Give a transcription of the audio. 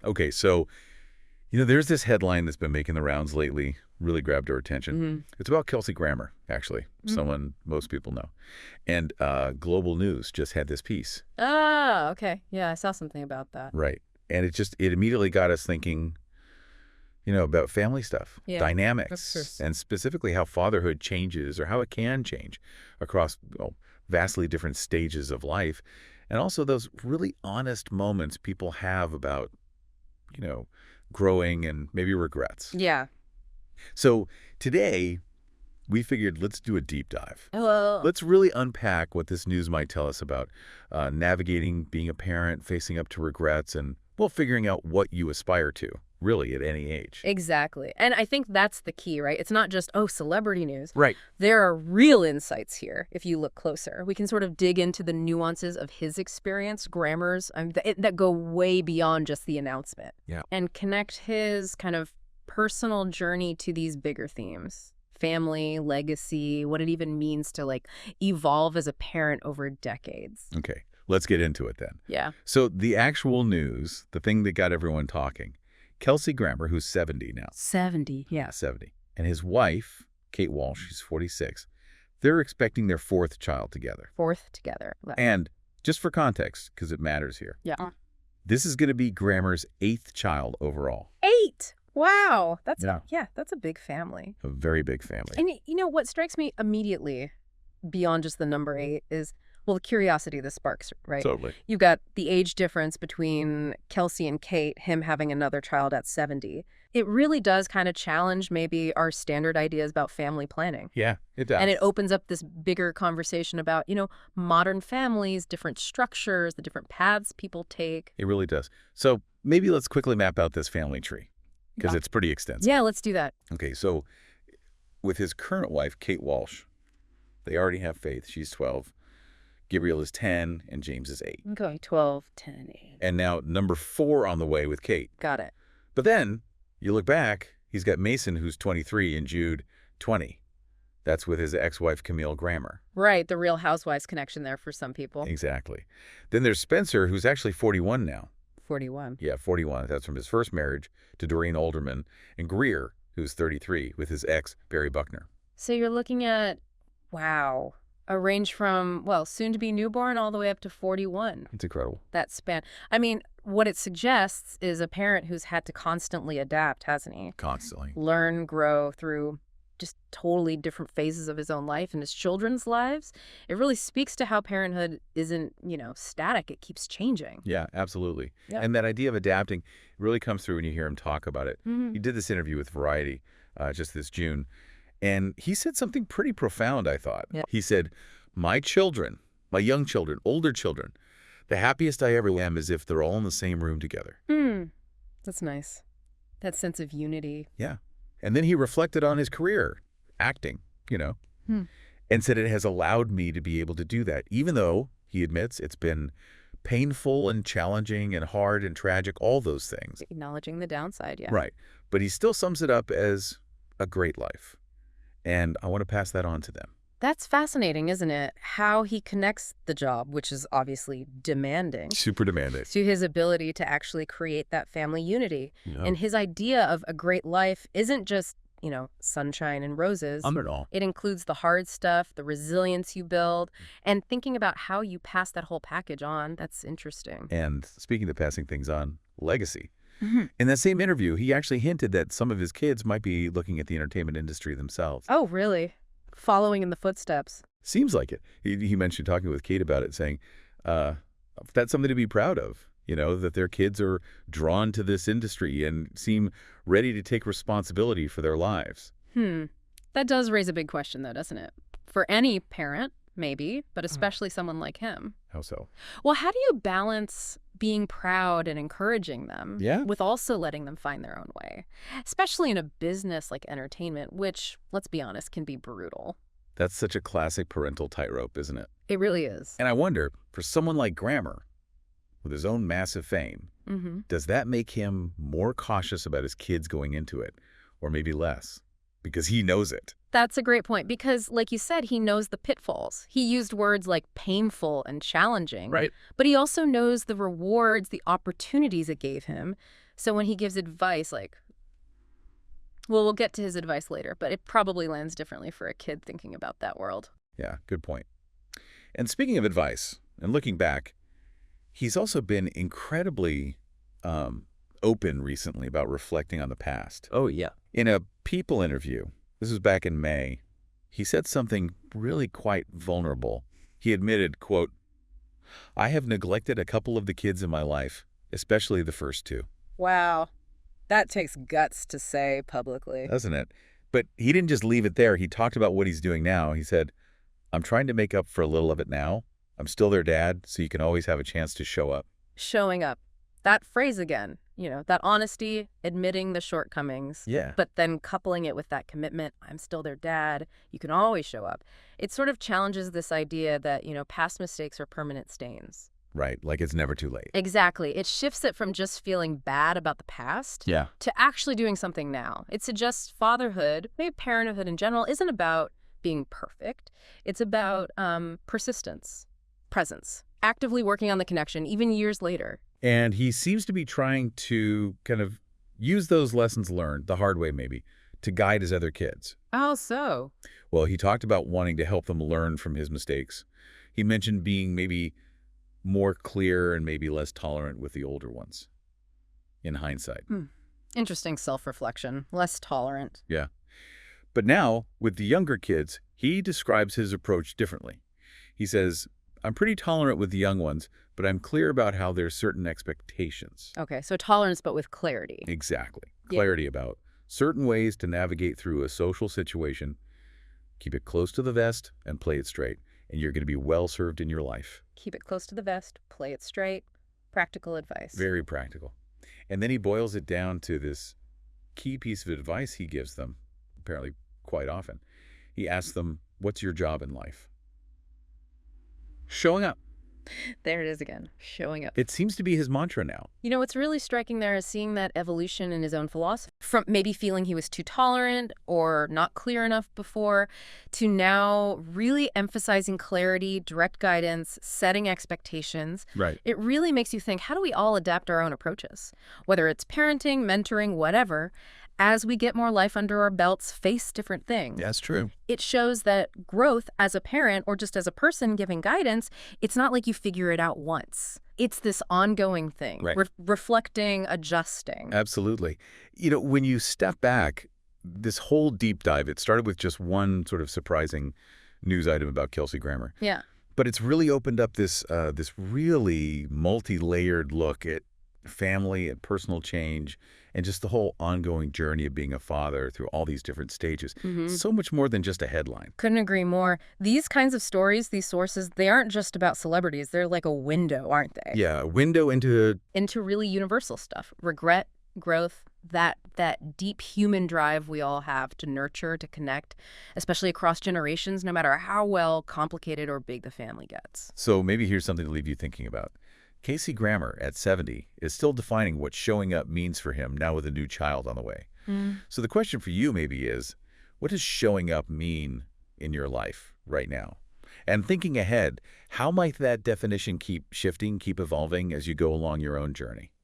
Okay, so, there's this headline that's been making the rounds lately, really grabbed our attention. It's about Kelsey Grammer, actually, someone most people know. And Global News just had this piece. Ah, okay. Yeah, I saw something about that. Right. And it immediately got us thinking, about family stuff, Yeah, dynamics, and specifically how fatherhood changes or how it can change across vastly different stages of life. And also those really honest moments people have about, growing and maybe regrets. Yeah. So today, we figured let's do a deep dive. Well, Let's really unpack what this news might tell us about navigating being a parent, facing up to regrets, and, figuring out what you aspire to, really, at any age. exactly. And I think that's the key, right? It's not just, celebrity news. Right. There are real insights here if you look closer. We can sort of dig into the nuances of his experience, Grammer's, that go way beyond just the announcement. Yeah. And connect his kind of personal journey to these bigger themes. Family, legacy, what it even means to evolve as a parent over decades. Okay, let's get into it then. Yeah. So the actual news, the thing that got everyone talking, Kelsey Grammer, who's 70 now. 70, yeah. 70. And his wife, Kate Walsh, she's 46. They're expecting their fourth child together. Fourth together. And just for context, because it matters here, Yeah. this is going to be Grammer's 8th child overall. 8! Wow. That's a big family. A very big family. And what strikes me immediately beyond just the number 8 is, the curiosity this sparks, right? Totally. You've got the age difference between Kelsey and Kate, him having another child at 70. It really does kind of challenge maybe our standard ideas about family planning. Yeah, it does. And it opens up this bigger conversation about, modern families, different structures, the different paths people take. It really does. So maybe let's quickly map out this family tree, because it's pretty extensive. Yeah, let's do that. Okay, so with his current wife, Kate Walsh, they already have Faith. She's 12. Gabriel is 10, and James is 8. Okay, 12, 10, 8. And now number 4 on the way with Kate. Got it. But then you look back, he's got Mason, who's 23, and Jude, 20. That's with his ex-wife, Camille Grammer. Right, the Real Housewives connection there for some people. Exactly. Then there's Spencer, who's actually 41 now. 41. Yeah, 41. That's from his first marriage to Doreen Alderman. And Greer, who's 33, with his ex, Barry Buckner. So you're looking at, wow, a range from, soon-to-be newborn all the way up to 41. It's incredible. That span. I mean, what it suggests is a parent who's had to constantly adapt, hasn't he? Constantly. Learn, grow through just totally different phases of his own life and his children's lives. It really speaks to how parenthood isn't, static. It keeps changing. Yeah, absolutely. Yeah. And that idea of adapting really comes through when you hear him talk about it. Mm-hmm. He did this interview with Variety just this June, and he said something pretty profound, I thought. Yeah. He said, my children, my young children, older children, the happiest I ever am is if they're all in the same room together. That's nice. That sense of unity. Yeah. And then he reflected on his career, acting, and said it has allowed me to be able to do that, even though, he admits, it's been painful and challenging and hard and tragic, all those things. Acknowledging the downside, yeah. Right. But he still sums it up as a great life. And I want to pass that on to them. That's fascinating, isn't it? How he connects the job, which is obviously demanding, Super demanding. to his ability to actually create that family unity. Yeah. And his idea of a great life isn't just, sunshine and roses. At all. It includes the hard stuff, the resilience you build, and thinking about how you pass that whole package on. That's interesting. And speaking of passing things on, legacy. In that same interview, he actually hinted that some of his kids might be looking at the entertainment industry themselves. Oh, really? Following in the footsteps. Seems like it. He mentioned talking with Kate about it, saying that's something to be proud of, that their kids are drawn to this industry and seem ready to take responsibility for their lives. That does raise a big question, though, doesn't it? For any parent, maybe, but especially someone like him. How so? Well, how do you balance being proud and encouraging them with also letting them find their own way, especially in a business like entertainment, which, let's be honest, can be brutal? That's such a classic parental tightrope, isn't it? It really is. And I wonder, for someone like Grammer, with his own massive fame, does that make him more cautious about his kids going into it, or maybe less? Because he knows it. That's a great point, because like you said, he knows the pitfalls. He used words like painful and challenging. Right. But he also knows the rewards, the opportunities it gave him So when he gives advice, like, well, we'll get to his advice later, but it probably lands differently for a kid thinking about that world. Yeah, good point. And speaking of advice, and looking back, he's also been incredibly open recently about reflecting on the past. Oh, yeah. In a People interview, this was back in May, he said something really quite vulnerable. He admitted, quote, "I have neglected a couple of the kids in my life, especially the first two." Wow. That takes guts to say publicly. Doesn't it? But he didn't just leave it there. He talked about what he's doing now. He said, "I'm trying to make up for a little of it now. I'm still their dad, so you can always have a chance to show up." Showing up. That phrase again, that honesty, admitting the shortcomings. Yeah. But then coupling it with that commitment, I'm still their dad, you can always show up. It sort of challenges this idea that, past mistakes are permanent stains. Right, like it's never too late. Exactly. It shifts it from just feeling bad about the past to actually doing something now. It suggests fatherhood, maybe parenthood in general, isn't about being perfect. It's about persistence, presence, actively working on the connection, even years later. And he seems to be trying to kind of use those lessons learned, the hard way maybe, to guide his other kids. How so? Well, he talked about wanting to help them learn from his mistakes. He mentioned being maybe more clear and maybe less tolerant with the older ones, in hindsight. Interesting self-reflection, less tolerant. Yeah. But now, with the younger kids, he describes his approach differently. He says, "I'm pretty tolerant with the young ones, but I'm clear about how there's certain expectations." Okay, so tolerance, but with clarity. Exactly. Clarity about certain ways to navigate through a social situation. Keep it close to the vest and play it straight, and you're going to be well served in your life. Keep it close to the vest, play it straight. Practical advice. Very practical. And then he boils it down to this key piece of advice he gives them, apparently quite often. He asks them, "What's your job in life?" Showing up. There it is again, showing up. It seems to be his mantra now. What's really striking there is seeing that evolution in his own philosophy, from maybe feeling he was too tolerant or not clear enough before, to now really emphasizing clarity, direct guidance, setting expectations. Right. It really makes you think, how do we all adapt our own approaches? Whether it's parenting, mentoring, whatever, as we get more life under our belts, face different things. That's true. It shows that growth as a parent or just as a person giving guidance, it's not like you figure it out once. It's this ongoing thing, Right. Reflecting, adjusting. Absolutely. When you step back, this whole deep dive, it started with just one sort of surprising news item about Kelsey Grammer. Yeah. But it's really opened up this really multi-layered look at family and personal change and just the whole ongoing journey of being a father through all these different stages. So much more than just a headline. Couldn't agree more. These kinds of stories, these sources, they aren't just about celebrities. They're like a window, aren't they? Yeah, a window into really universal stuff. Regret, growth, that deep human drive we all have to nurture, to connect, especially across generations, no matter how well complicated or big the family gets. So maybe here's something to leave you thinking about. Kelsey Grammer, at 70, is still defining what showing up means for him now with a new child on the way. So the question for you maybe is, what does showing up mean in your life right now? And thinking ahead, how might that definition keep shifting, keep evolving as you go along your own journey?